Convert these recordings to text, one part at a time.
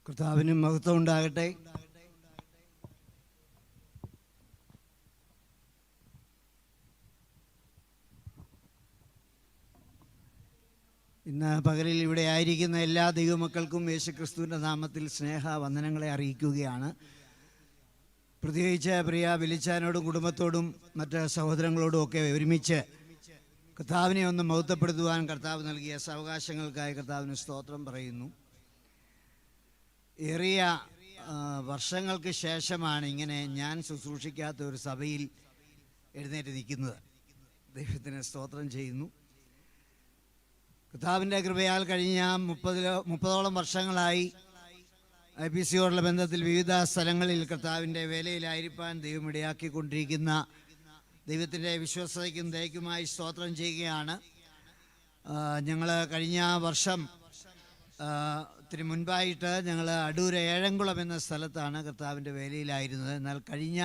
കർത്താവിന് മഹത്വം ഉണ്ടാകട്ടെ. ഇന്ന് പകലിൽ ഇവിടെ ആയിരിക്കുന്ന എല്ലാ ദൈവമക്കൾക്കും യേശുക്രിസ്തുവിൻ്റെ നാമത്തിൽ സ്നേഹവന്ദനങ്ങളെ അറിയിക്കുകയാണ്. പ്രത്യേകിച്ച് പ്രിയ വിളിച്ചാനോടും കുടുംബത്തോടും മറ്റ് സഹോദരങ്ങളോടും ഒക്കെ ഒരുമിച്ച് കർത്താവിനെ ഒന്ന് മഹത്വപ്പെടുത്തുവാൻ കർത്താവ് നൽകിയ സാവകാശങ്ങൾക്കായി കർത്താവിന് സ്തോത്രം പറയുന്നു. ഏറിയ വർഷങ്ങൾക്ക് ശേഷമാണ് ഇങ്ങനെ ഞാൻ ശുശ്രൂഷിക്കാത്ത ഒരു സഭയിൽ എഴുന്നേറ്റ് നിൽക്കുന്നത്. ദൈവത്തിന് സ്തോത്രം ചെയ്യുന്നു. കർത്താവിൻ്റെ കൃപയാൽ കഴിഞ്ഞ 30ഓളം വർഷങ്ങളായി IPCയോടുള്ള ബന്ധത്തിൽ വിവിധ സ്ഥലങ്ങളിൽ കർത്താവിൻ്റെ വേലയിലായിരിക്കാൻ ദൈവം ഇടയാക്കിക്കൊണ്ടിരിക്കുന്ന ദൈവത്തിൻ്റെ വിശ്വസ്തതയ്ക്കും ദയക്കുമായി സ്തോത്രം ചെയ്യുകയാണ്. ഞങ്ങൾ കഴിഞ്ഞ വർഷം ത്തിന് മുൻപായിട്ട് ഞങ്ങൾ അടൂർ ഏഴംകുളം എന്ന സ്ഥലത്താണ് കർത്താവിൻ്റെ വേലയിലായിരുന്നത്. എന്നാൽ കഴിഞ്ഞ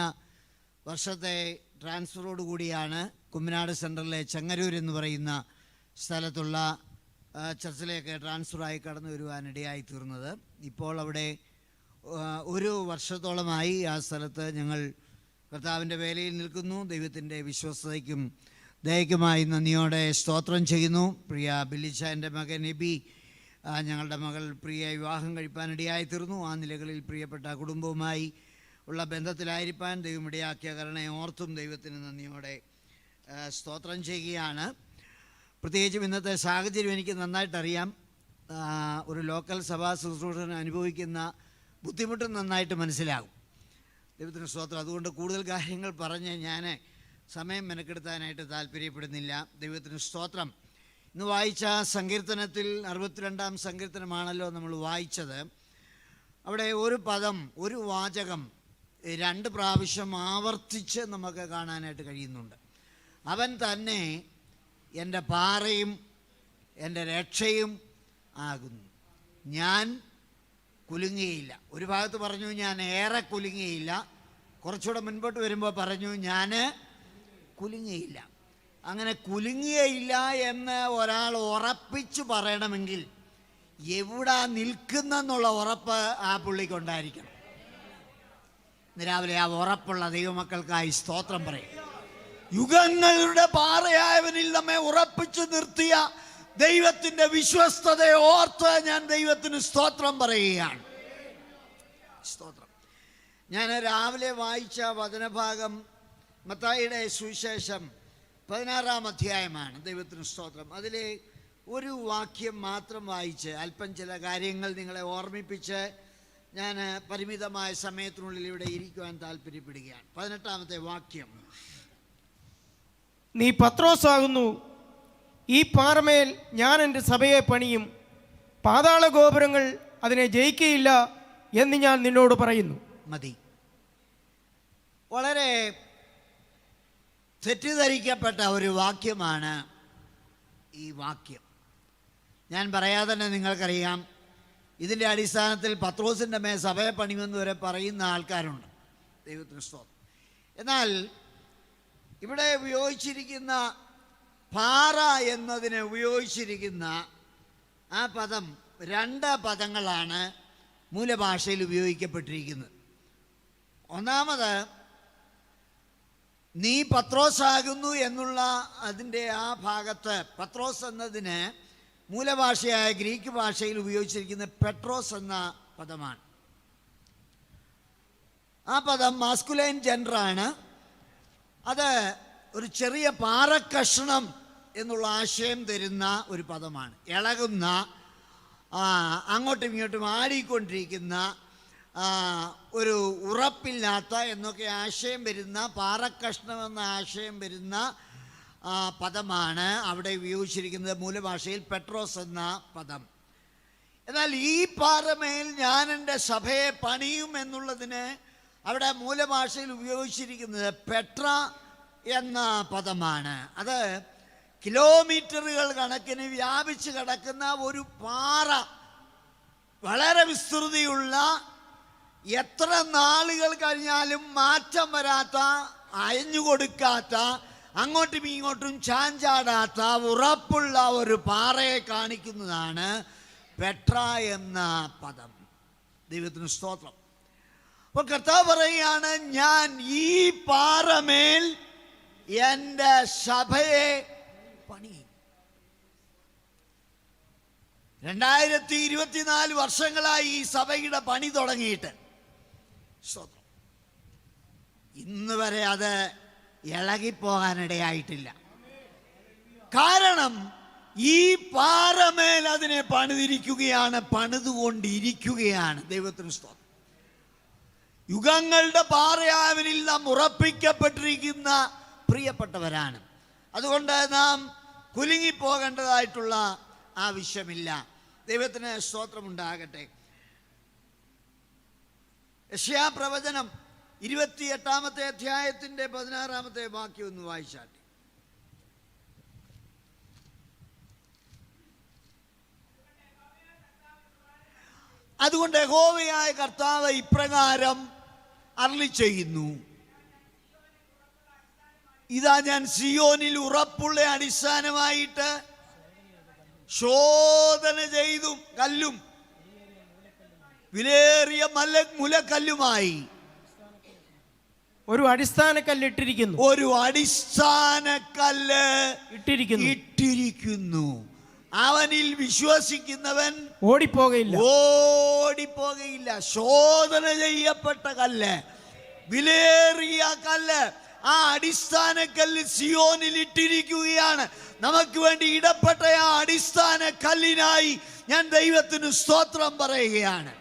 വർഷത്തെ ട്രാൻസ്ഫറോടുകൂടിയാണ് കുമ്മനാട് സെൻറ്ററിലെ ചെങ്ങരൂർ എന്ന് പറയുന്ന സ്ഥലത്തുള്ള ചർച്ചിലേക്ക് ട്രാൻസ്ഫറായി കടന്നു വരുവാനിടയായി തീർന്നത്. ഇപ്പോൾ അവിടെ ഒരു വർഷത്തോളമായി ആ സ്ഥലത്ത് ഞങ്ങൾ കർത്താവിൻ്റെ വേലയിൽ നിൽക്കുന്നു. ദൈവത്തിൻ്റെ വിശ്വസ്തതയ്ക്കും ദയക്കുമായി നന്ദിയോടെ സ്തോത്രം ചെയ്യുന്നു. പ്രിയ ബില്ലിച്ചാൻ്റെ മകൻ എബി ഞങ്ങളുടെ മകൾ പ്രിയ വിവാഹം കഴിപ്പാനിടയായി തീർന്നു. ആ നിലകളിൽ പ്രിയപ്പെട്ട കുടുംബവുമായി ഉള്ള ബന്ധത്തിലായിരിക്കാൻ ദൈവം ഇടയാക്കിയ കരുണയെ ഓർത്തും ദൈവത്തിന് നന്ദിയോടെ സ്തോത്രം ചെയ്യുകയാണ്. പ്രത്യേകിച്ചും ഇന്നത്തെ സാഹചര്യം എനിക്ക് നന്നായിട്ടറിയാം. ഒരു ലോക്കൽ സഭാ ശുശ്രൂഷകൻ അനുഭവിക്കുന്ന ബുദ്ധിമുട്ടും നന്നായിട്ട് മനസ്സിലാകും. ദൈവത്തിന് സ്തോത്രം. അതുകൊണ്ട് കൂടുതൽ കാര്യങ്ങൾ പറഞ്ഞ് ഞാൻ സമയം മെനക്കെടുത്താനായിട്ട് താല്പര്യപ്പെടുന്നില്ല. ദൈവത്തിന് സ്തോത്രം. ഇന്ന് വായിച്ച സങ്കീർത്തനത്തിൽ 62-ാം സങ്കീർത്തനമാണല്ലോ നമ്മൾ വായിച്ചത്. അവിടെ ഒരു പദം, ഒരു വാചകം 2 പ്രാവശ്യം ആവർത്തിച്ച് നമുക്ക് കാണാനായിട്ട് കഴിയുന്നുണ്ട്. അവൻ തന്നെ എൻ്റെ പാറയും എൻ്റെ രക്ഷയും ആകുന്നു, ഞാൻ കുലുങ്ങിയില്ല. ഒരു ഭാഗത്ത് പറഞ്ഞു ഞാൻ ഏറെ കുലുങ്ങിയില്ല, കുറച്ചുകൂടെ മുൻപോട്ട് വരുമ്പോൾ പറഞ്ഞു ഞാൻ കുലുങ്ങിയില്ല. അങ്ങനെ കുലുങ്ങിയില്ല എന്ന് ഒരാൾ ഉറപ്പിച്ച് പറയണമെങ്കിൽ എവിടെ നിൽക്കുന്നെന്നുള്ള ഉറപ്പ് ആ പുള്ളിക്കുണ്ടായിരിക്കണം. ഇന്ന് രാവിലെ ആ ഉറപ്പുള്ള ദൈവമക്കൾക്കായി സ്തോത്രം പറയും. യുഗങ്ങളുടെ പാറയായവനിൽ നമ്മെ ഉറപ്പിച്ചു നിർത്തിയ ദൈവത്തിൻ്റെ വിശ്വസ്തതയെ ഓർത്ത് ഞാൻ ദൈവത്തിന് സ്തോത്രം പറയുകയാണ്. സ്തോത്രം. ഞാൻ രാവിലെ വായിച്ച വചനഭാഗം മത്തായിയുടെ സുവിശേഷം 16-ാം അധ്യായമാണ്. ദൈവത്തിന് സ്തോത്രം. അതിലെ ഒരു വാക്യം മാത്രം വായിച്ച് അല്പം ചില കാര്യങ്ങൾ നിങ്ങളെ ഓർമ്മിപ്പിച്ച് ഞാൻ പരിമിതമായ സമയത്തിനുള്ളിൽ ഇവിടെ ഇരിക്കുവാൻ താല്പര്യപ്പെടുകയാണ്. 18-ാമത്തെ വാക്യം. നീ പത്രോസാകുന്നു, ഈ പാറമേൽ ഞാൻ എൻ്റെ സഭയെ പണിയും, പാതാള ഗോപുരങ്ങൾ അതിനെ ജയിക്കുകയില്ല എന്ന് ഞാൻ നിന്നോട് പറയുന്നു. മതി. വളരെ തെറ്റിദ്ധരിക്കപ്പെട്ട ഒരു വാക്യമാണ് ഈ വാക്യം. ഞാൻ പറയാതെ തന്നെ നിങ്ങൾക്കറിയാം, ഇതിൻ്റെ അടിസ്ഥാനത്തിൽ പത്രോസിൻ്റെ മേൽ സഭയെ പണിയുമെന്ന് വരെ പറയുന്ന ആൾക്കാരുണ്ട്. ദൈവത്തിന് സ്തോത്രം. എന്നാൽ ഇവിടെ ഉപയോഗിച്ചിരിക്കുന്ന പാറ എന്നതിന് ഉപയോഗിച്ചിരിക്കുന്ന ആ പദം 2 പദങ്ങളാണ് മൂലഭാഷയിൽ ഉപയോഗിക്കപ്പെട്ടിരിക്കുന്നത്. ഒന്നാമത് നീ പത്രോസാകുന്നു എന്നുള്ള അതിൻ്റെ ആ ഭാഗത്ത് പത്രോസ് എന്നതിന് മൂലഭാഷയായ ഗ്രീക്ക് ഭാഷയിൽ ഉപയോഗിച്ചിരിക്കുന്ന പെട്രോസ് എന്ന പദമാണ്. ആ പദം മാസ്കുലൈൻ ജെൻഡറാണ്. അത് ഒരു ചെറിയ പാറക്കഷ്ണം എന്നുള്ള ആശയം തരുന്ന ഒരു പദമാണ്. ഇളകുന്ന, അങ്ങോട്ടും ഇങ്ങോട്ടും ആടിക്കൊണ്ടിരിക്കുന്ന, ഒരു ഉറപ്പില്ലാത്ത എന്നൊക്കെ ആശയം വരുന്ന, പാറക്കഷ്ണം എന്ന ആശയം വരുന്ന പദമാണ് അവിടെ ഉപയോഗിച്ചിരിക്കുന്നത് മൂലഭാഷയിൽ പെട്രോസ് എന്ന പദം. എന്നാൽ ഈ പാറമേൽ ഞാൻ എൻ്റെ സഭയെ പണിയും എന്നുള്ളതിന് അവിടെ മൂലഭാഷയിൽ ഉപയോഗിച്ചിരിക്കുന്നത് പെട്ര എന്ന പദമാണ്. അത് കിലോമീറ്ററുകൾ കണക്കിന് വ്യാപിച്ച് കിടക്കുന്ന ഒരു പാറ, വളരെ വിസ്തൃതിയുള്ള, എത്ര നാളുകൾ കഴിഞ്ഞാലും മാറ്റം വരാത്ത, അയഞ്ഞുകൊടുക്കാത്ത, അങ്ങോട്ടും ഇങ്ങോട്ടും ചാഞ്ചാടാത്ത ഉറപ്പുള്ള ഒരു പാറയെ കാണിക്കുന്നതാണ് പെട്ര എന്ന പദം. ദൈവത്തിന് സ്തോത്രം. അപ്പോൾ കർത്താവ് പറയുകയാണ്, ഞാൻ ഈ പാറമേൽ എൻ്റെ സഭയെ പണിയും. 2024 വർഷങ്ങളായി ഈ സഭയുടെ പണി തുടങ്ങിയിട്ട്. സ്തോത്രം. ഇന്ന് വരെ അത് ഇളകിപ്പോകാനിടയായിട്ടില്ല. കാരണം ഈ പാറമേൽ അതിനെ പണിതിരിക്കുകയാണ്, പണിതുകൊണ്ടിരിക്കുകയാണ്. ദൈവത്തിന് സ്തോത്രം. യുഗങ്ങളുടെ പാറയാവിനിൽ നാം ഉറപ്പിക്കപ്പെട്ടിരിക്കുന്ന പ്രിയപ്പെട്ടവരാണ്. അതുകൊണ്ട് നാം കുലുങ്ങിപ്പോകേണ്ടതായിട്ടുള്ള ആവശ്യമില്ല. ദൈവത്തിന് സ്തോത്രമുണ്ടാകട്ടെ. യെശയ്യാ പ്രവചനം 28-ാമത്തെ അധ്യായത്തിന്റെ 16-ാമത്തെ വാക്യം ഒന്ന് വായിച്ചാട്ടെ. അതുകൊണ്ട് യഹോവയായ കർത്താവ് ഇപ്രകാരം അരുളിച്ചെയ്യുന്നു, ഇതാ ഞാൻ സിയോനിൽ ഉറപ്പുള്ള അടിസ്ഥാനമായിട്ട് ശോധന ചെയ്തും കല്ലും വിലയേറിയ മുലക്കല്ലുമായി ഒരു അടിസ്ഥാന കല്ല് ഇട്ടിരിക്കുന്നു. ഒരു അടിസ്ഥാന കല്ല് ഇട്ടിരിക്കുന്നു. അവനിൽ വിശ്വസിക്കുന്നവൻ ഓടിപ്പോകയില്ല. ശോധന ചെയ്യപ്പെട്ട കല്ല്, വിലയേറിയ കല്ല്, ആ അടിസ്ഥാന കല്ല് സിയോനിൽ ഇട്ടിരിക്കുകയാണ്. നമുക്ക് വേണ്ടി ഇടപെട്ട ആ അടിസ്ഥാന കല്ലിനായി ഞാൻ ദൈവത്തിന് സ്തോത്രം പറയുകയാണ്.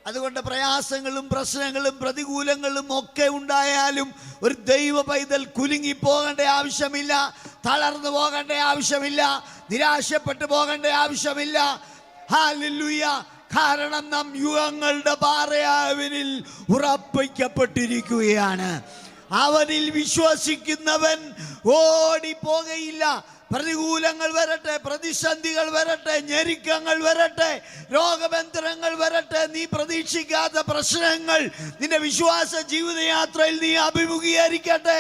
അതുകൊണ്ട് പ്രയാസങ്ങളും പ്രശ്നങ്ങളും പ്രതികൂലങ്ങളും ഒക്കെ ഉണ്ടായാലും ഒരു ദൈവ പൈതൽ കുലുങ്ങി പോകേണ്ട ആവശ്യമില്ല, തളർന്നു പോകേണ്ട ആവശ്യമില്ല, നിരാശപ്പെട്ടു പോകേണ്ട ആവശ്യമില്ല. ഹല്ലേലൂയ. കാരണം നാം യുഗങ്ങളുടെ പാറയാവിനിൽ ഉറപ്പിക്കപ്പെട്ടിരിക്കുകയാണ്. അവനിൽ വിശ്വസിക്കുന്നവൻ ഓടിപ്പോകയില്ല. പ്രതികൂലങ്ങൾ വരട്ടെ, പ്രതിസന്ധികൾ വരട്ടെ, ഞെരുക്കങ്ങൾ വരട്ടെ, രോഗബന്ധനങ്ങൾ വരട്ടെ, നീ പ്രതീക്ഷിക്കാത്ത പ്രശ്നങ്ങൾ നിന്റെ വിശ്വാസ ജീവിതയാത്രയിൽ നീ അഭിമുഖീകരിക്കട്ടെ.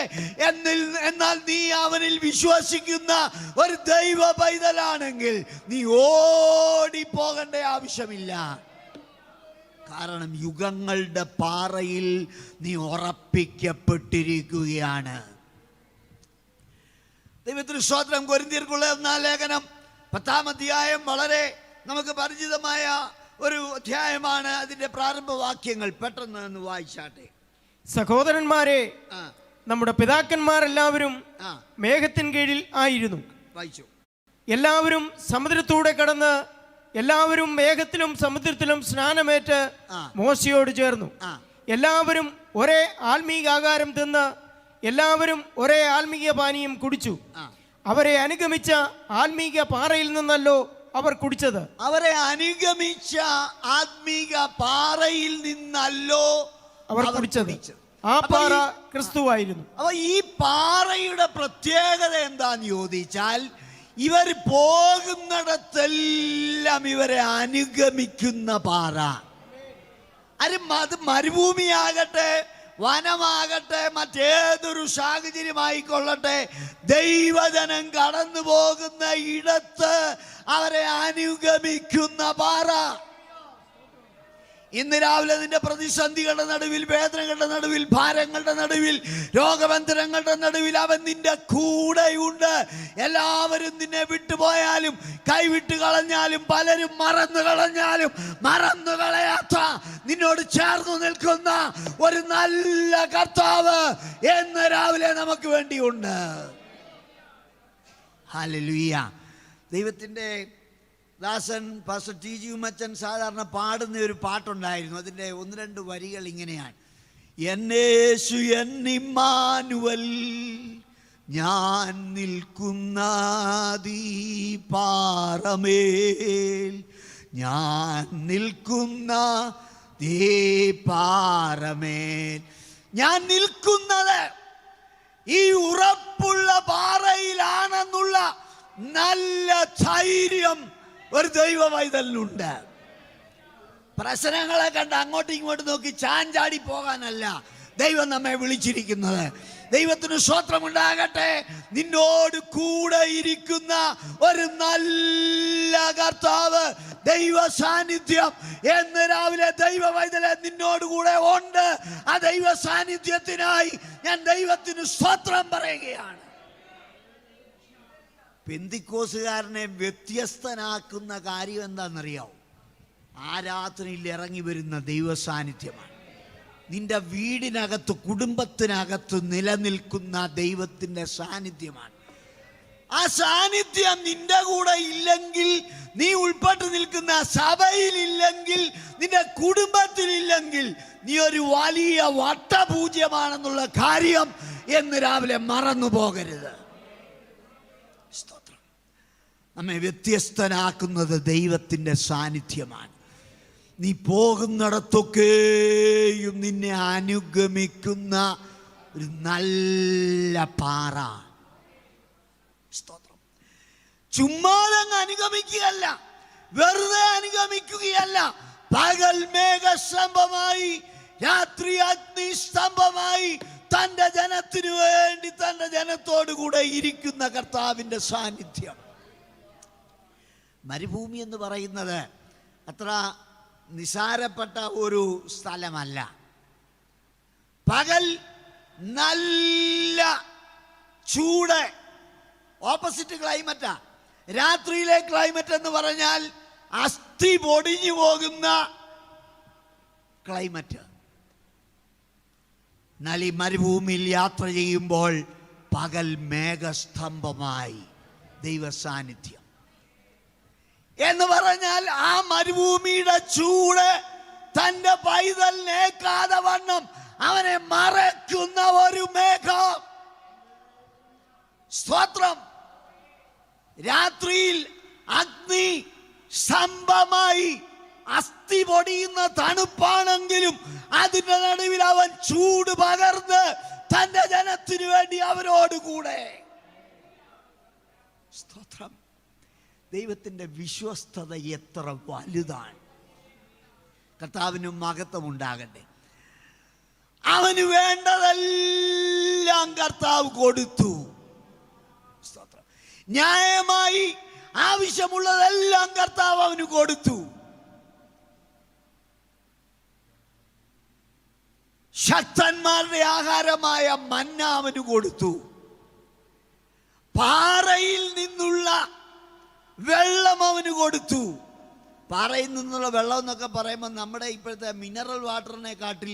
എന്നാൽ നീ അവനിൽ വിശ്വസിക്കുന്ന ഒരു ദൈവ പൈതലാണെങ്കിൽ നീ ഓടിപ്പോകേണ്ട ആവശ്യമില്ല. കാരണം യുഗങ്ങളുടെ പാറയിൽ നീ ഉറപ്പിക്കപ്പെട്ടിരിക്കുകയാണ്. ദൈവത്തിന് സ്തോത്രം. കൊരിന്ത്യർക്കുള്ള 1-ാം ലേഖനം 10-ാം അധ്യായം വളരെ നമുക്ക് പരിചിതമായ ഒരു അധ്യായമാണ്. അതിന്റെ പ്രാരംഭ വാക്യങ്ങൾ പെട്ടെന്ന് ഒന്ന് വായിച്ചാട്ടെ. സഹോദരന്മാരെ, നമ്മുടെ പിതാക്കന്മാരെല്ലാവരും മേഘത്തിൻ കീഴിൽ ആയിരുന്നു. വായിച്ചു. എല്ലാവരും സമുദ്രത്തൂടെ കടന്ന് എല്ലാവരും മേഘത്തിലും സമുദ്രത്തിലും സ്നാനമേറ്റ് മോശയോട് ചേർന്നു. എല്ലാവരും ഒരേ ആത്മീക ആഹാരം തിന്ന് എല്ലാവരും ഒരേ ആത്മീക പാനീയം കുടിച്ചു. അവരെ അനുഗമിച്ച ആത്മീക പാറയിൽ നിന്നല്ലോ അവർ കുടിച്ചത്. അവരെ അനുഗമിച്ച ആത്മീക പാറയിൽ നിന്നല്ലോ അവർ കുടിച്ചത്. ആ പാറ ക്രിസ്തുവായിരുന്നു. അപ്പൊ ഈ പാറയുടെ പ്രത്യേകത എന്താന്ന് ചോദിച്ചാൽ, ഇവർ പോകുന്നിടത്തെല്ലാം ഇവരെ അനുഗമിക്കുന്ന പാറ. അത് മരുഭൂമിയാകട്ടെ, വനമാകട്ടെ, മറ്റേതൊരു സാഹചര്യമായിക്കൊള്ളട്ടെ, ദൈവജനം കടന്നു പോകുന്ന ഇടത്ത് അവരെ അനുഗമിക്കുന്ന പാറ. ഇന്ന് രാവിലെ നിന്റെ പ്രതിസന്ധികളുടെ നടുവിൽ, വേദനകളുടെ നടുവിൽ, ഭാരങ്ങളുടെ നടുവിൽ, രോഗബന്ധനങ്ങളുടെ നടുവിൽ അവൻ നിന്റെ കൂടെയുണ്ട്. എല്ലാവരും നിന്നെ വിട്ടുപോയാലും, കൈവിട്ട് കളഞ്ഞാലും, പലരും മറന്നു കളഞ്ഞാലും, മറന്നു കളയാത്ത നിന്നോട് ചേർന്ന് നിൽക്കുന്ന ഒരു നല്ല കർത്താവ് എന്ന് രാവിലെ നമുക്ക് വേണ്ടിയുണ്ട്. ഹല്ലേലൂയ. ദൈവത്തിൻ്റെ ദാസൻ പാസ്റ്റർ TG ഉമ്മച്ചൻ സാധാരണ പാടുന്ന ഒരു പാട്ടുണ്ടായിരുന്നു. അതിൻ്റെ 1-2 വരികൾ ഇങ്ങനെയാണ്: എന്നേശു എന്നിമ്മാനുവൽ, ഞാൻ നിൽക്കുന്ന പാറമേൽ, ഞാൻ നിൽക്കുന്ന പാറമേൽ. ഞാൻ നിൽക്കുന്നത് ഈ ഉറപ്പുള്ള പാറയിലാണെന്നുള്ള നല്ല ധൈര്യം ഒരു ദൈവ പൈതലിനുണ്ട്. പ്രശ്നങ്ങളെ കണ്ട് അങ്ങോട്ടും ഇങ്ങോട്ടും നോക്കി ചാഞ്ചാടി പോകാനല്ല ദൈവം നമ്മെ വിളിച്ചിരിക്കുന്നത്. ദൈവത്തിന് സ്തോത്രമുണ്ടാകട്ടെ. നിന്നോട് കൂടെ ഇരിക്കുന്ന ഒരു നല്ല കർത്താവ്, ദൈവ സാന്നിധ്യം എന്ന് രാവിലെ ദൈവ വൈതലെ നിന്നോട് കൂടെ ഉണ്ട്. ആ ദൈവ സാന്നിധ്യത്തിനായി ഞാൻ ദൈവത്തിന് സ്തോത്രം പറയുകയാണ്. പെന്തിക്കോസുകാരനെ വ്യത്യസ്തനാക്കുന്ന കാര്യം എന്താണെന്നറിയാവോ? ആരാധനയിൽ ഇറങ്ങി വരുന്ന ദൈവ സാന്നിധ്യമാണ്. നിന്റെ വീടിനകത്ത്, കുടുംബത്തിനകത്ത് നിലനിൽക്കുന്ന ദൈവത്തിൻ്റെ സാന്നിധ്യമാണ്. ആ സാന്നിധ്യം നിന്റെ കൂടെ ഇല്ലെങ്കിൽ, നീ ഉൾപ്പെട്ട് നിൽക്കുന്ന സഭയിലില്ലെങ്കിൽ, നിന്റെ കുടുംബത്തിലില്ലെങ്കിൽ, നീ ഒരു വലിയ വട്ടപൂജ്യമാണെന്നുള്ള കാര്യം എന്ന് രാവിലെ മറന്നു പോകരുത്. സ്തോത്രം. നമ്മെ വ്യത്യസ്തനാക്കുന്നത് ദൈവത്തിൻ്റെ സാന്നിധ്യമാണ്. നീ പോകുന്നിടത്തൊക്കെയും നിന്നെ അനുഗമിക്കുന്ന ഒരു നല്ല പാറ. സ്തോത്രം. ചുമ്മാതങ്ങ് അനുഗമിക്കുകയല്ല, വെറുതെ അനുഗമിക്കുകയല്ല. പകൽ മേഘസ്തംഭമായി, രാത്രി അഗ്നിസ്തംഭമായി തൻ്റെ ജനത്തിനു വേണ്ടി തൻ്റെ ജനത്തോടു കൂടെ ഇരിക്കുന്ന കർത്താവിൻ്റെ സാന്നിധ്യം. മരുഭൂമി എന്ന് പറയുന്നത് അത്ര നിസാരപ്പെട്ട ഒരു സ്ഥലമല്ല. പകൽ നല്ല ചൂട്, ഓപ്പോസിറ്റ് ക്ലൈമറ്റാ. രാത്രിയിലെ ക്ലൈമറ്റ് എന്ന് പറഞ്ഞാൽ അസ്ഥി പൊടിഞ്ഞു പോകുന്ന ക്ലൈമറ്റ്. എന്നാൽ ഈ മരുഭൂമിയിൽ യാത്ര ചെയ്യുമ്പോൾ പകൽ മേഘസ്തംഭമായി ദൈവ സാന്നിധ്യം എന്ന് പറഞ്ഞാൽ ആ മരുഭൂമിയുടെ ചൂട് തൻ്റെ പൈതലിനേക്കാതെ വണ്ണം അവനെ മറയ്ക്കുന്ന ഒരു മേഘം. സ്തോത്രം. രാത്രിയിൽ അഗ്നി സ്തംഭമായി അസ്ഥി പൊടിയുന്ന തണുപ്പാണെങ്കിലും അതിന്റെ നടുവിൽ അവൻ ചൂട് പകർന്ന് തന്റെ ജനത്തിനു വേണ്ടി അവരോടുകൂടെ. സ്തോത്രം. ദൈവത്തിന്റെ വിശ്വസ്തത എത്ര വലുതാണ്. കർത്താവിനും മഹത്വം ഉണ്ടാകട്ടെ. അവന് വേണ്ടതെല്ലാം കർത്താവ് കൊടുത്തു. സ്തോത്രം. ന്യായമായി ആവശ്യമുള്ളതെല്ലാം കർത്താവ് അവന് കൊടുത്തു. ശക്തന്മാരുടെ ആഹാരമായ മന്ന അവന് കൊടുത്തു. പാറയിൽ നിന്നുള്ള വെള്ളം അവന് കൊടുത്തു. പാറയിൽ നിന്നുള്ള വെള്ളം എന്നൊക്കെ പറയുമ്പോൾ നമ്മുടെ ഇപ്പോഴത്തെ മിനറൽ വാട്ടറിനെക്കാട്ടിൽ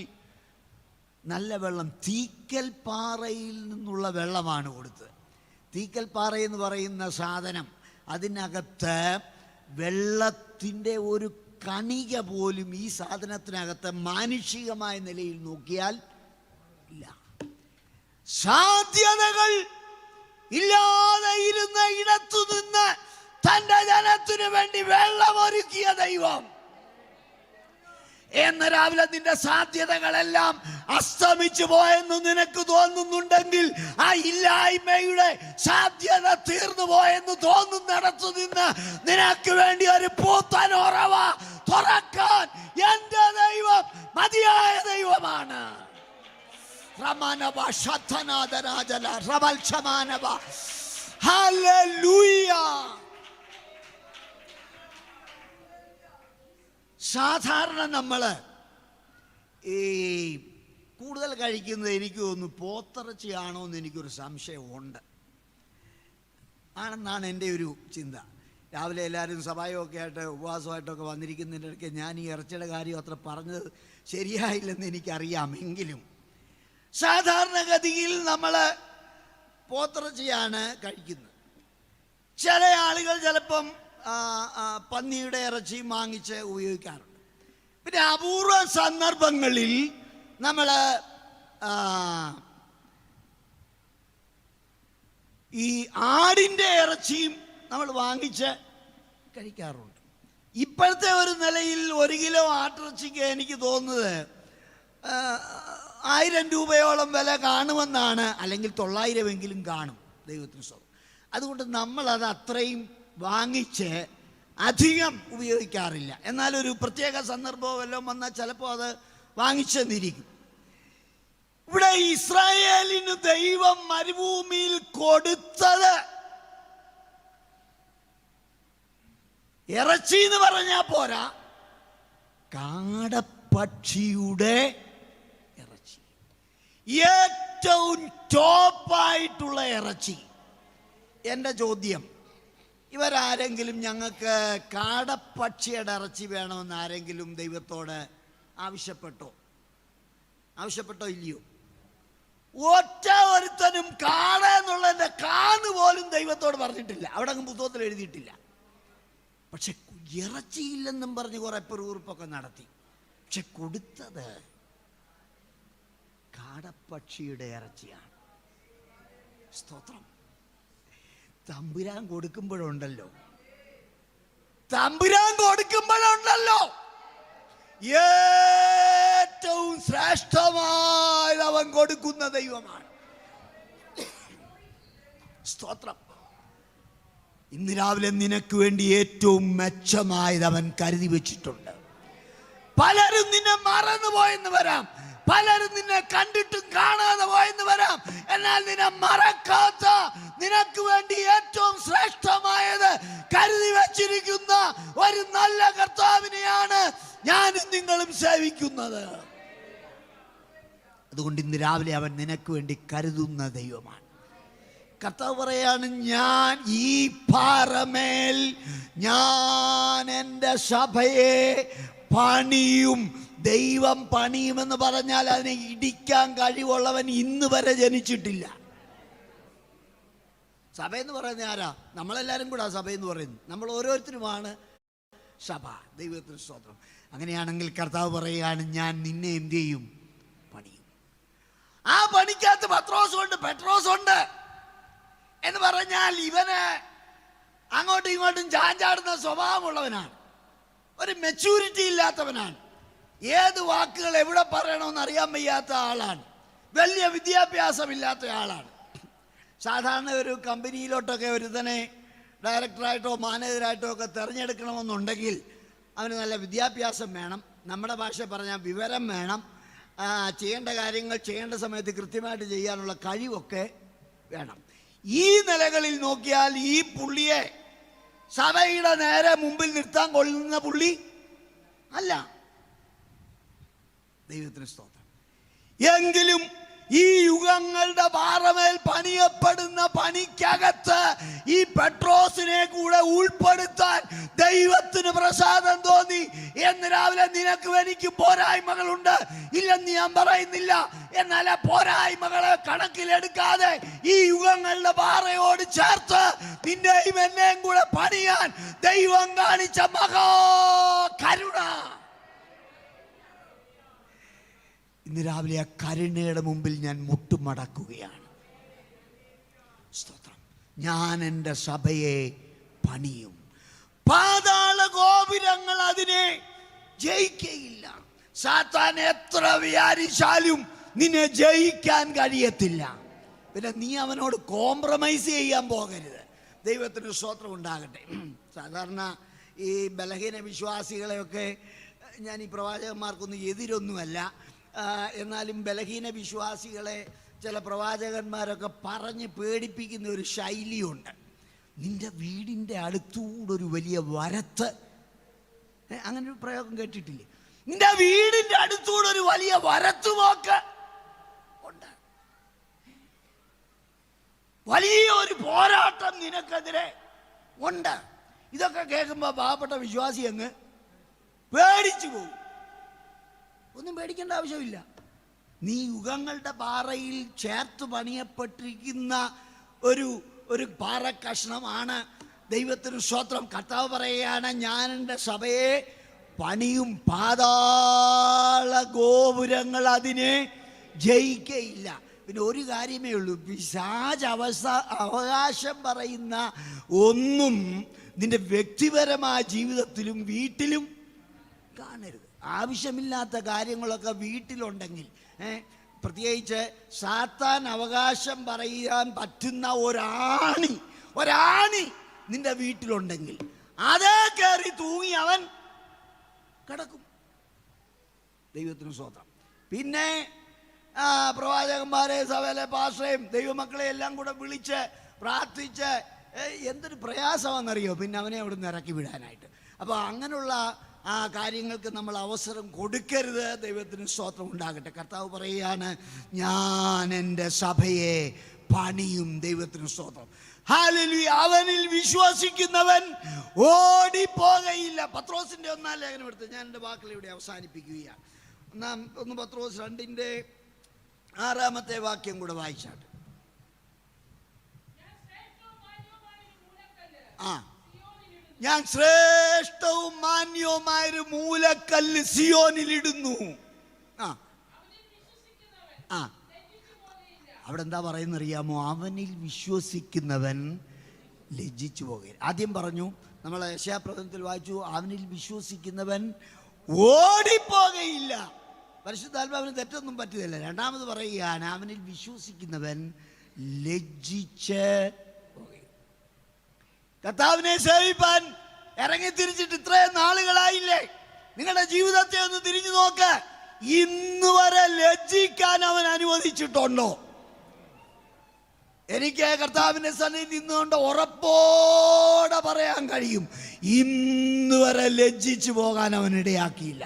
നല്ല വെള്ളം തീക്കൽ പാറയിൽ നിന്നുള്ള വെള്ളമാണ് കൊടുത്തത്. തീക്കൽ പാറ എന്ന് പറയുന്ന സാധനം, അതിനകത്ത് വെള്ളത്തിൻ്റെ ഒരു കണിക പോലും ഈ സാധനത്തിനകത്ത് മാനുഷികമായ നിലയിൽ നോക്കിയാൽ ഇല്ല. സാധ്യതകൾ ഇല്ലാതെ ഇരുന്ന ഇടത്തു നിന്ന് തന്റെ ജനത്തിനു വേണ്ടി വെള്ളമൊരുക്കിയ ദൈവം. എന്ന് രാവിലെ നിന്റെ സാധ്യതകളെല്ലാം അസ്തമിച്ചു പോയെന്ന് നിനക്ക് തോന്നുന്നുണ്ടെങ്കിൽ, ആ ഇല്ലായ്മയുടെ സാധ്യത തീർന്നു പോയെന്ന് തോന്നുന്നിടത്തു നിന്ന് നിനക്ക് വേണ്ടി ഒരു പൂത്തൻ ഉറവ തുറക്കാൻ എന്റെ ദൈവം മതിയായ ദൈവമാണ്. സാധാരണ നമ്മള് ഈ കൂടുതൽ കഴിക്കുന്നത് എനിക്ക് തോന്നുന്നു പോത്തിറച്ചിയാണോ എന്ന് എനിക്കൊരു സംശയമുണ്ട്. ആണെന്നാണ് എൻ്റെ ഒരു ചിന്ത. രാവിലെ എല്ലാവരും സഭായമൊക്കെ ആയിട്ട് ഉപവാസമായിട്ടൊക്കെ വന്നിരിക്കുന്നതിൻ്റെ ഇടയ്ക്ക് ഞാൻ ഈ ഇറച്ചിയുടെ കാര്യം അത്ര പറഞ്ഞത് ശരിയായില്ലെന്ന് എനിക്കറിയാമെങ്കിലും സാധാരണഗതിയിൽ നമ്മൾ പോത്തിറച്ചിയാണ് കഴിക്കുന്നത്. ചില ആളുകൾ ചിലപ്പം പന്നിയുടെ ഇറച്ചി വാങ്ങിച്ച് ഉപയോഗിക്കാറുണ്ട്. പിന്നെ അപൂർവ സന്ദർഭങ്ങളിൽ നമ്മൾ ഈ ആടിൻ്റെ ഇറച്ചിയും നമ്മൾ വാങ്ങിച്ച് കഴിക്കാറുണ്ട്. ഇപ്പോഴത്തെ ഒരു നിലയിൽ 1 കിലോ ആട്ടിറച്ചിക്ക് എനിക്ക് തോന്നുന്നത് 1000 രൂപയോളം വില കാണുമെന്നാണ്, അല്ലെങ്കിൽ 900 എങ്കിലും കാണും. ദൈവത്തിന് സ്തോത്രം. അതുകൊണ്ട് നമ്മളത് അത്രയും വാങ്ങിച്ച് അധികം ഉപയോഗിക്കാറില്ല. എന്നാലൊരു പ്രത്യേക സന്ദർഭം വല്ലതും വന്നാൽ ചിലപ്പോൾ അത് വാങ്ങിച്ചെന്നിരിക്കും. ഇവിടെ ഇസ്രായേലിന് ദൈവം മരുഭൂമിയിൽ കൊടുത്തത് ഇറച്ചി എന്ന് പറഞ്ഞാൽ പോരാ, കാടപ്പക്ഷിയുടെ ഇറച്ചി, ഏറ്റവും ടോപ്പായിട്ടുള്ള ഇറച്ചി. എൻ്റെ ചോദ്യം, ഇവരാരെങ്കിലും ഞങ്ങൾക്ക് കാടപ്പക്ഷിയുടെ ഇറച്ചി വേണമെന്ന് ആരെങ്കിലും ദൈവത്തോട് ആവശ്യപ്പെട്ടോ ഇല്ലയോ? ഒറ്റ ഒരുത്തനും കാട എന്നുള്ളതിൻ്റെ കാന്ന് പോലും ദൈവത്തോട് പറഞ്ഞിട്ടില്ല, അവിടെ അങ്ങ് പുസ്തകത്തിൽ എഴുതിയിട്ടില്ല. പക്ഷെ ഇറച്ചിയില്ലെന്നും പറഞ്ഞ് കുറെ പെറുകുറുപ്പൊക്കെ നടത്തി. പക്ഷെ കൊടുത്തത് കാടപ്പക്ഷിയുടെ ഇറച്ചിയാണ്. സ്തോത്രം. തമ്പുരാൻ കൊടുക്കുമ്പോഴുണ്ടല്ലോ ഏറ്റവും ശ്രേഷ്ഠമായത് അവൻ കൊടുക്കുന്ന ദൈവമാണ്. സ്തോത്രം. ഇന്ന് രാവിലെ നിനക്ക് വേണ്ടി ഏറ്റവും മെച്ചമായത് അവൻ കരുതി വെച്ചിട്ടുണ്ട്. പലരും നിന്നെ മറന്നുപോയെന്ന് വരാം, പലരും നിന്നെ കണ്ടിട്ടും കാണാതെ പോയെന്ന് വരാം. എന്നാൽ നിന്നെ മറക്കാത്ത, നിനക്ക് വേണ്ടി ഏറ്റവും ശ്രേഷ്ഠമായത് കരുതി വച്ചിരിക്കുന്ന ഒരു നല്ല കർത്താവിനെയാണ് ഞാനും നിങ്ങളും സേവിക്കുന്നത്. അതുകൊണ്ട് ഇന്ന് രാവിലെ അവൻ നിനക്ക് വേണ്ടി കരുതുന്ന ദൈവമാണ്. കർത്താവ് പറയാണ്, ഞാൻ ഈ പാറമേൽ ഞാൻ എൻ്റെ സഭയെ പണിയും. ദൈവം പണിയുമെന്ന് പറഞ്ഞാൽ അതിനെ ഇടിക്കാൻ കഴിവുള്ളവൻ ഇന്ന് വരെ ജനിച്ചിട്ടില്ല. സഭയെന്ന് പറയുന്നത് ആരാ? നമ്മളെല്ലാവരും കൂടെ സഭയെന്ന് പറയുന്നു. നമ്മൾ ഓരോരുത്തരുമാണ് സഭ. ദൈവത്തിന് സ്തോത്രം. അങ്ങനെയാണെങ്കിൽ കർത്താവ് പറയുകയാണ്, ഞാൻ നിന്നെ എന്ത് ചെയ്യും? പണിയും. ആ പണിക്കകത്ത് പത്രോസുണ്ട്, പെട്രോസുണ്ട് എന്ന് പറഞ്ഞാൽ ഇവന് അങ്ങോട്ടും ഇങ്ങോട്ടും ചാഞ്ചാടുന്ന സ്വഭാവമുള്ളവനാണ്, ഒരു മെച്യൂരിറ്റി ഇല്ലാത്തവനാണ്, ഏത് വാക്കുകൾ എവിടെ പറയണമെന്ന് അറിയാൻ വയ്യാത്ത ആളാണ്, വലിയ വിദ്യാഭ്യാസമില്ലാത്ത ആളാണ്. സാധാരണ ഒരു കമ്പനിയിലോട്ടൊക്കെ ഒരുത്തനെ ഡയറക്ടറായിട്ടോ മാനേജറായിട്ടോ ഒക്കെ തിരഞ്ഞെടുക്കണമെന്നുണ്ടെങ്കിൽ അവന് നല്ല വിദ്യാഭ്യാസം വേണം, നമ്മുടെ ഭാഷ പറഞ്ഞാൽ വിവരം വേണം, ചെയ്യേണ്ട കാര്യങ്ങൾ ചെയ്യേണ്ട സമയത്ത് കൃത്യമായിട്ട് ചെയ്യാനുള്ള കഴിവൊക്കെ വേണം. ഈ നിലകളിൽ നോക്കിയാൽ ഈ പുള്ളിയെ സഭയുടെ നേരെ മുമ്പിൽ നിർത്താൻ കൊള്ളുന്ന പുള്ളി അല്ല. ദൈവത്തിന് സ്തോത്രം. എങ്കിലും ഈ യുഗങ്ങളുടെ പാറമേൽ പണിയപ്പെടുന്ന പണിക്കകത്ത് ഈ പെട്രോസിനെ കൂടെ ഉൾപ്പെടുത്താൻ ദൈവത്തിന് പ്രസാദം തോന്നി. എന്ന് രാവിലെ നിനക്ക് എനിക്ക് പോരായ്മകളുണ്ട് ഇല്ലെന്ന് ഞാൻ പറയുന്നില്ല. എന്നാൽ ആ പോരായ്മകളെ കണക്കിലെടുക്കാതെ ഈ യുഗങ്ങളുടെ പാറയോട് ചേർത്ത് നിന്നെയും എന്നെയും കൂടെ പണിയാൻ ദൈവം കാണിച്ച മഹാ കരുണ. ഇന്ന് രാവിലെ ആ കരുണയുടെ മുമ്പിൽ ഞാൻ മുട്ടുമടക്കുകയാണ്. സ്തോത്രം. ഞാൻ എൻ്റെ സഭയെ പണിയും. പാതാള ഗോപുരങ്ങൾ അതിനെ ജയിക്കയില്ല. സാത്താൻ എത്ര വിചാരിച്ചാലും നിന്നെ ജയിക്കാൻ കഴിയത്തില്ല. പിന്നെ നീ അവനോട് കോംപ്രമൈസ് ചെയ്യാൻ പോകരുത്. ദൈവത്തിന് സ്തോത്രം ഉണ്ടാകട്ടെ. സാധാരണ ഈ ബലഹീന വിശ്വാസികളെയൊക്കെ ഞാൻ ഈ പ്രവാചകന്മാർക്കൊന്നും എതിരൊന്നുമല്ല. എന്നാലും ബലഹീന വിശ്വാസികളെ ചില പ്രവാചകന്മാരൊക്കെ പറഞ്ഞ് പേടിപ്പിക്കുന്ന ഒരു ശൈലിയുണ്ട്. നിന്റെ വീടിൻ്റെ അടുത്തൂടെ ഒരു വലിയ വരത്ത്, അങ്ങനെ ഒരു പ്രയോഗം കേട്ടിട്ടില്ലേ? നിന്റെ വീടിൻ്റെ അടുത്തൂടെ ഒരു വലിയ വരത്ത് നോക്ക് ഉണ്ട്. വലിയ ഒരു പോരാട്ടം നിനക്കെതിരെ ഉണ്ട്. ഇതൊക്കെ കേൾക്കുമ്പോൾ പാവപ്പെട്ട വിശ്വാസി അങ്ങ് പേടിച്ചു പോകും. ഒന്നും പേടിക്കേണ്ട ആവശ്യമില്ല. നീ യുഗങ്ങളുടെ പാറയിൽ ചേർത്ത് പണിയപ്പെട്ടിരിക്കുന്ന ഒരു പാറ കഷ്ണമാണ്. ദൈവത്തിന് സ്തോത്രം. കർത്താവ് പറയുകയാണ്, ഞാൻ എൻ്റെ സഭയെ പണിയും. പാതാള ഗോപുരങ്ങൾ അതിനെ ജയിക്കയില്ല. പിന്നെ ഒരു കാര്യമേ ഉള്ളൂ, പിശാച് അവകാശം പറയുന്ന ഒന്നും നിന്റെ വ്യക്തിപരമായ ജീവിതത്തിലും വീട്ടിലും കാണരുത്. ആവശ്യമില്ലാത്ത കാര്യങ്ങളൊക്കെ വീട്ടിലുണ്ടെങ്കിൽ, പ്രത്യേകിച്ച് സാത്താൻ അവകാശം പറയാൻ പറ്റുന്ന ഒരാണി നിന്റെ വീട്ടിലുണ്ടെങ്കിൽ അതേ കയറി തൂങ്ങി അവൻ കിടക്കും. ദൈവത്തിന് സ്തോത്രം. പിന്നെ പ്രവാചകന്മാരെ, സഭയിലെ പാസ്റ്ററേയും ദൈവമക്കളെ എല്ലാം കൂടെ വിളിച്ച് പ്രാർത്ഥിച്ച് എന്തൊരു പ്രയാസമാണെന്നറിയോ പിന്നെ അവനെ അവിടെ നിന്ന് ഇറക്കി വിടാനായിട്ട്. അപ്പോൾ അങ്ങനെയുള്ള കാര്യങ്ങൾക്ക് നമ്മൾ അവസരം കൊടുക്കരുത്. ദൈവത്തിന് സ്തോത്രം ഉണ്ടാകട്ടെ. കർത്താവ് പറയുകയാണ്, ഞാൻ എൻ്റെ സഭയെ പണിയും. ദൈവത്തിന് സ്തോത്രം. ഹല്ലേലൂയ. അവനിൽ വിശ്വസിക്കുന്നവൻ ഓടിപ്പോകയില്ല. പത്രോസിന്റെ 1-ാം ലേഖനം എടുത്ത് ഞാൻ എൻ്റെ വാക്കുകൾ ഇവിടെ അവസാനിപ്പിക്കുകയാണ്. 1 പത്രോസ് 2-ന്റെ 6 വാക്യം കൂടെ വായിച്ചാട്ട്. ഞാൻ ശ്രേഷ്ഠവും മാന്യവുമായൊരു മൂലക്കല്ല് സിയോനിലിടുന്നു. അവിടെ എന്താ പറയുന്നറിയാമോ? അവനിൽ വിശ്വസിക്കുന്നവൻ ലജ്ജിച്ചു പോകുകയില്ല. ആദ്യം പറഞ്ഞു, നമ്മൾ യെശയ്യാപ്രവചനത്തിൽ വായിച്ചു, അവനിൽ വിശ്വസിക്കുന്നവൻ ഓടിപ്പോകയില്ല. പരിശുദ്ധാത്മാവിന് തെറ്റൊന്നും പറ്റുകയില്ല. രണ്ടാമത് പറയുകയാണ്, അവനിൽ വിശ്വസിക്കുന്നവൻ ലജ്ജിച്ച് പോകുകയില്ല. കർത്താവിനെ സേവിപ്പാൻ ഇറങ്ങി തിരിച്ചിട്ട് ഇത്രയും നാളുകളായില്ലേ? നിങ്ങളുടെ ജീവിതത്തെ ഒന്ന് തിരിഞ്ഞു നോക്ക്. ഇന്ന് വരെ ലജ്ജിക്കാൻ അവൻ അനുവദിച്ചിട്ടുണ്ടോ? എനിക്ക് കർത്താവിൻ്റെ സന്നിധി നിന്നുകൊണ്ട് ഉറപ്പോടെ പറയാൻ കഴിയും, ഇന്ന് വരെ ലജ്ജിച്ചു പോകാൻ അവൻ ഇടയാക്കിയില്ല.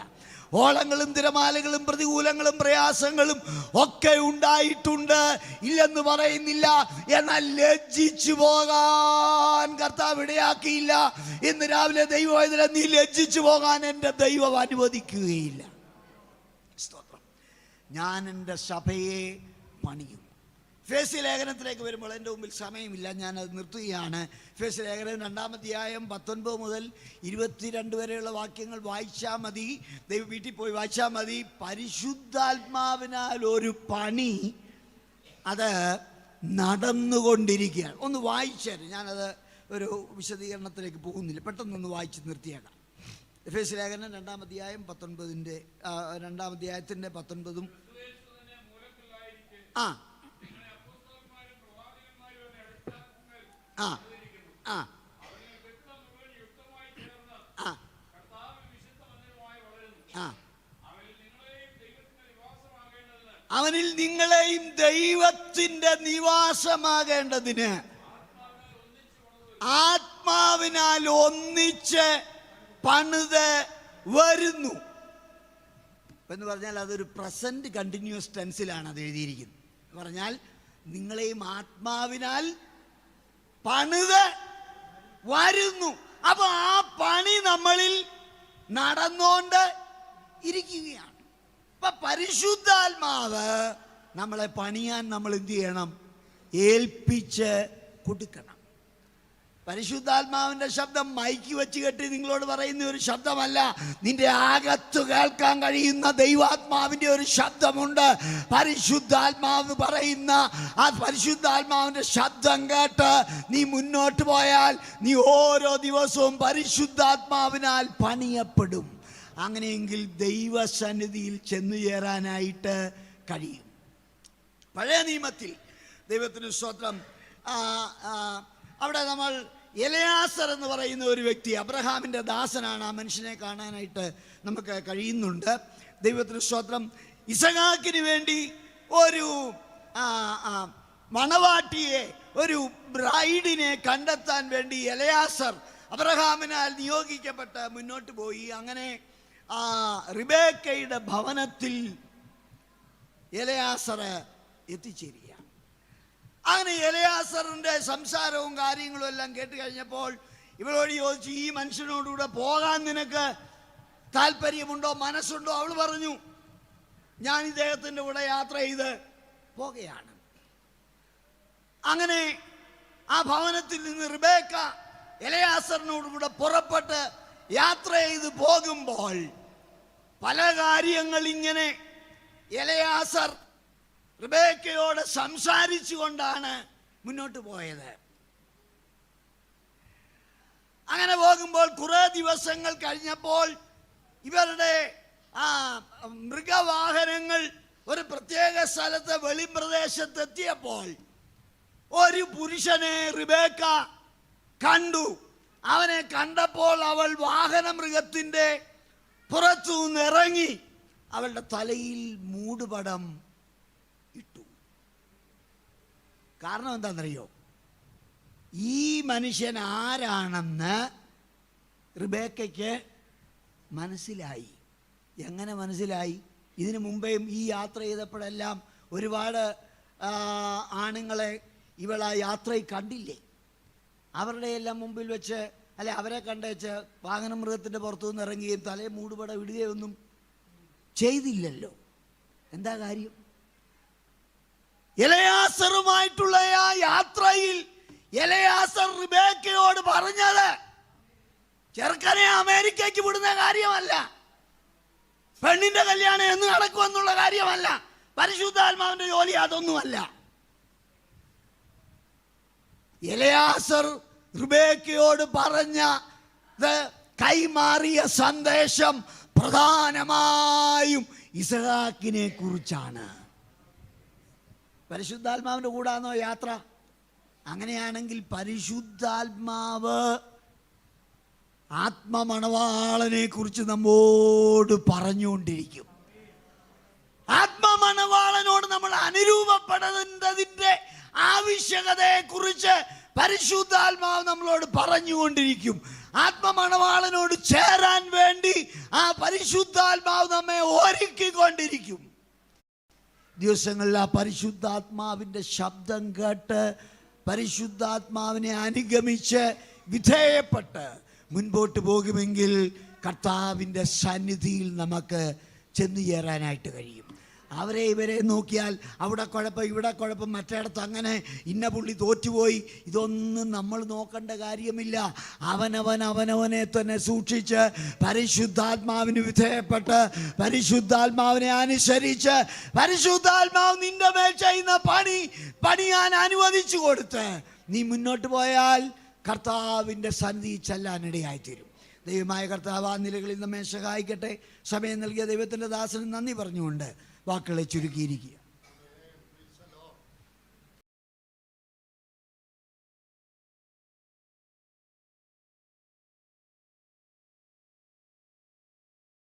ഓളങ്ങളും തിരമാലകളും പ്രതികൂലങ്ങളും പ്രയാസങ്ങളും ഒക്കെ ഉണ്ടായിട്ടുണ്ട്, ഇല്ലെന്ന് പറയുന്നില്ല. എന്നാൽ ലജ്ജിച്ചു പോകാൻ കർത്താവ് ഇടയാക്കിയില്ല. ഇന്ന് രാവിലെ ദൈവവേദന, നീ ലജ്ജിച്ചു പോകാൻ എൻ്റെ ദൈവം അനുവദിക്കുകയില്ല. സ്തോത്രം. ഞാൻ എൻ്റെ സഭയെ പണിയും. എഫേസ്യ ലേഖനത്തിലേക്ക് വരുമ്പോൾ എൻ്റെ മുമ്പിൽ സമയമില്ല, ഞാനത് നിർത്തുകയാണ്. എഫേസ്യ ലേഖനം 2-ാം അധ്യായം 19 മുതൽ 22 വരെയുള്ള വാക്യങ്ങൾ വായിച്ചാൽ മതി. ദൈവം വീട്ടിൽ പോയി വായിച്ചാൽ മതി. പരിശുദ്ധാത്മാവിനാൽ ഒരു പണി അത് നടന്നുകൊണ്ടിരിക്കുകയാണ്. ഒന്ന് വായിച്ചാൽ ഞാനത് ഒരു വിശദീകരണത്തിലേക്ക് പോകുന്നില്ല, പെട്ടെന്നൊന്ന് വായിച്ച് നിർത്തിയേക്കാം. എഫേസ്യ ലേഖനം 2-ാം അധ്യായം 19-ന്റെ 2-ാം അധ്യായത്തിൻ്റെ 19-ഉം അവനിൽ നിങ്ങളെയും ദൈവത്തിന്റെ നിവാസമാകേണ്ടതിന് ആത്മാവിനാൽ ഒന്നിച്ച് പണിത് വരുന്നു എന്ന് പറഞ്ഞാൽ അതൊരു പ്രസന്റ് കണ്ടിന്യൂസ് ടെൻസിലാണ് അത് എഴുതിയിരിക്കുന്നത്. പറഞ്ഞാൽ നിങ്ങളെയും ആത്മാവിനാൽ പണിത് വരുന്നു. അപ്പൊ ആ പണി നമ്മളിൽ നടന്നുകൊണ്ട് ഇരിക്കുകയാണ്. ഇപ്പൊ പരിശുദ്ധാത്മാവ് നമ്മളെ പണിയാൻ നമ്മൾ എന്ത് ചെയ്യണം? ഏൽപ്പിച്ച് കൊടുക്കണം. പരിശുദ്ധാത്മാവിന്റെ ശബ്ദം മൈക്ക് വെച്ച് കെട്ടി നിങ്ങളോട് പറയുന്ന ഒരു ശബ്ദമല്ല. നിന്റെ അകത്ത് കേൾക്കാൻ കഴിയുന്ന ദൈവാത്മാവിന്റെ ഒരു ശബ്ദമുണ്ട്. പരിശുദ്ധാത്മാവ് പറയുന്ന ആ പരിശുദ്ധാത്മാവിന്റെ ശബ്ദം കേട്ട് നീ മുന്നോട്ട് പോയാൽ നീ ഓരോ ദിവസവും പരിശുദ്ധാത്മാവിനാൽ പണിയപ്പെടും. അങ്ങനെയെങ്കിൽ ദൈവസന്നിധിയിൽ ചെന്നു ചേരാനായിട്ട് കഴിയും. പഴയ നിയമത്തിൽ ദൈവത്തിന് സ്തോത്രം, അവിടെ നമ്മൾ എലയാസർ എന്ന് പറയുന്ന ഒരു വ്യക്തി, അബ്രഹാമിൻ്റെ ദാസനാണ്. ആ മനുഷ്യനെ കാണാനായിട്ട് നമുക്ക് കഴിയുന്നുണ്ട്. ദൈവത്തിന് സ്തോത്രം. ഇസഹാക്കിന് വേണ്ടി ഒരു മണവാട്ടിയെ, ഒരു ബ്രൈഡിനെ കണ്ടെത്താൻ വേണ്ടി എലയാസർ അബ്രഹാമിനാൽ നിയോഗിക്കപ്പെട്ട് മുന്നോട്ട് പോയി. അങ്ങനെ റിബേക്കയുടെ ഭവനത്തിൽ എലയാസർ എത്തിച്ചേരുക. അങ്ങനെ എലയാസറിന്റെ സംസാരവും കാര്യങ്ങളും എല്ലാം കേട്ട് കഴിഞ്ഞപ്പോൾ ഇവളോട് ചോദിച്ചു, ഈ മനുഷ്യനോടുകൂടെ പോകാൻ നിനക്ക് താല്പര്യമുണ്ടോ, മനസ്സുണ്ടോ? അവൾ പറഞ്ഞു, ഞാൻ ഇദ്ദേഹത്തിൻ്റെ കൂടെ യാത്ര ചെയ്ത് പോകുകയാണ്. അങ്ങനെ ആ ഭവനത്തിൽ നിന്ന് റിബേക്ക എലയാസറിനോടുകൂടെ പുറപ്പെട്ട് യാത്ര ചെയ്ത് പോകുമ്പോൾ പല കാര്യങ്ങൾ ഇങ്ങനെ എലയാസർ റിബേക്കയോട് സംസാരിച്ചു കൊണ്ടാണ് മുന്നോട്ട് പോയത്. അങ്ങനെ പോകുമ്പോൾ കുറെ ദിവസങ്ങൾ കഴിഞ്ഞപ്പോൾ ഇവരുടെ മൃഗവാഹനങ്ങൾ ഒരു പ്രത്യേക സ്ഥലത്ത് വെളിപ്രദേശത്തെത്തിയപ്പോൾ ഒരു പുരുഷനെ റിബേക്ക കണ്ടു. അവനെ കണ്ടപ്പോൾ അവൾ വാഹന മൃഗത്തിൻ്റെ പുറത്തു നിന്ന് ഇറങ്ങി അവളുടെ തലയിൽ മൂടുപടം ഇട്ടു. കാരണം എന്താണെന്നറിയോ? ഈ മനുഷ്യൻ ആരാണെന്ന് റിബേക്കയ്ക്ക് മനസ്സിലായി. എങ്ങനെ മനസ്സിലായി? ഇതിനു മുമ്പേയും ഈ യാത്ര ചെയ്തപ്പോഴെല്ലാം ഒരുപാട് ആണുങ്ങളെ ഇവൾ ആ യാത്രയിൽ കണ്ടില്ലേ? അവരുടെ എല്ലാം മുമ്പിൽ വെച്ച് അല്ലെ അവരെ കണ്ടുവെച്ച് വാഹനമൃഗത്തിൻ്റെ പുറത്തുനിന്ന് ഇറങ്ങുകയും തലയെ മൂടുപട വിടുകയൊന്നും ചെയ്തില്ലല്ലോ. എന്താ കാര്യം? എലയാസറുമായിട്ടുള്ള ആ യാത്രയിൽ എലയാസർ റിബേക്കയോട് പറഞ്ഞത് ചെറുക്കനെ അമേരിക്കയ്ക്ക് വിടുന്ന കാര്യമല്ല, പെണ്ണിന്റെ കല്യാണം എന്ന് നടക്കുമെന്നുള്ള കാര്യമല്ല, പരിശുദ്ധാത്മാവിന്റെ ജോലി അതൊന്നുമല്ല. എലയാസർ റിബേക്കയോട് പറഞ്ഞ കൈമാറിയ സന്ദേശം പ്രധാനമായും ഇസഹാക്കിനെ കുറിച്ചാണ്. പരിശുദ്ധാത്മാവിന്റെ കൂടാണോ യാത്ര? അങ്ങനെയാണെങ്കിൽ പരിശുദ്ധാത്മാവ് ആത്മമണവാളനെ കുറിച്ച് നമ്മോട് പറഞ്ഞുകൊണ്ടിരിക്കും. ആത്മമണവാളനോട് നമ്മൾ അനുരൂപപ്പെടേണ്ടതിൻ്റെ ആവശ്യകതയെ കുറിച്ച് പരിശുദ്ധാത്മാവ് നമ്മളോട് പറഞ്ഞുകൊണ്ടിരിക്കും. ആത്മമണവാളനോട് ചേരാൻ വേണ്ടി ആ പരിശുദ്ധാത്മാവ് നമ്മെ ഒരുക്കിക്കൊണ്ടിരിക്കും. ദിവസങ്ങളിൽ ആ പരിശുദ്ധാത്മാവിൻ്റെ ശബ്ദം കേട്ട് പരിശുദ്ധാത്മാവിനെ അനുഗമിച്ച് വിധേയപ്പെട്ട് മുൻപോട്ട് പോകുമെങ്കിൽ കർത്താവിൻ്റെ സന്നിധിയിൽ നമുക്ക് ചെന്നു ചേരാനായിട്ട് കഴിയും. അവരെ ഇവരെ നോക്കിയാൽ അവിടെ കുഴപ്പം ഇവിടെ കുഴപ്പം മറ്റിടത്ത് അങ്ങനെ ഇന്ന പുള്ളി തോറ്റുപോയി, ഇതൊന്നും നമ്മൾ നോക്കേണ്ട കാര്യമില്ല. അവനവനെ തന്നെ സൂക്ഷിച്ച് പരിശുദ്ധാത്മാവിന് വിധേയപ്പെട്ട് പരിശുദ്ധാത്മാവിനെ അനുസരിച്ച് പരിശുദ്ധാത്മാവ് നിന്റെ മേൽ ചെയ്യുന്ന പണിയാൻ അനുവദിച്ചു കൊടുത്ത് നീ മുന്നോട്ട് പോയാൽ കർത്താവിൻ്റെ സന്നിധി ചെല്ലാനിടയായിത്തീരും. ദൈവമായ കർത്താവ് ആ നിലകളിൽ നമ്മെ സഹായിക്കട്ടെ. സമയം നൽകിയ ദൈവത്തിൻ്റെ ദാസന് നന്ദി പറഞ്ഞുകൊണ്ട് വാക്കുകളെ ചുരുക്കിയിരിക്കുക.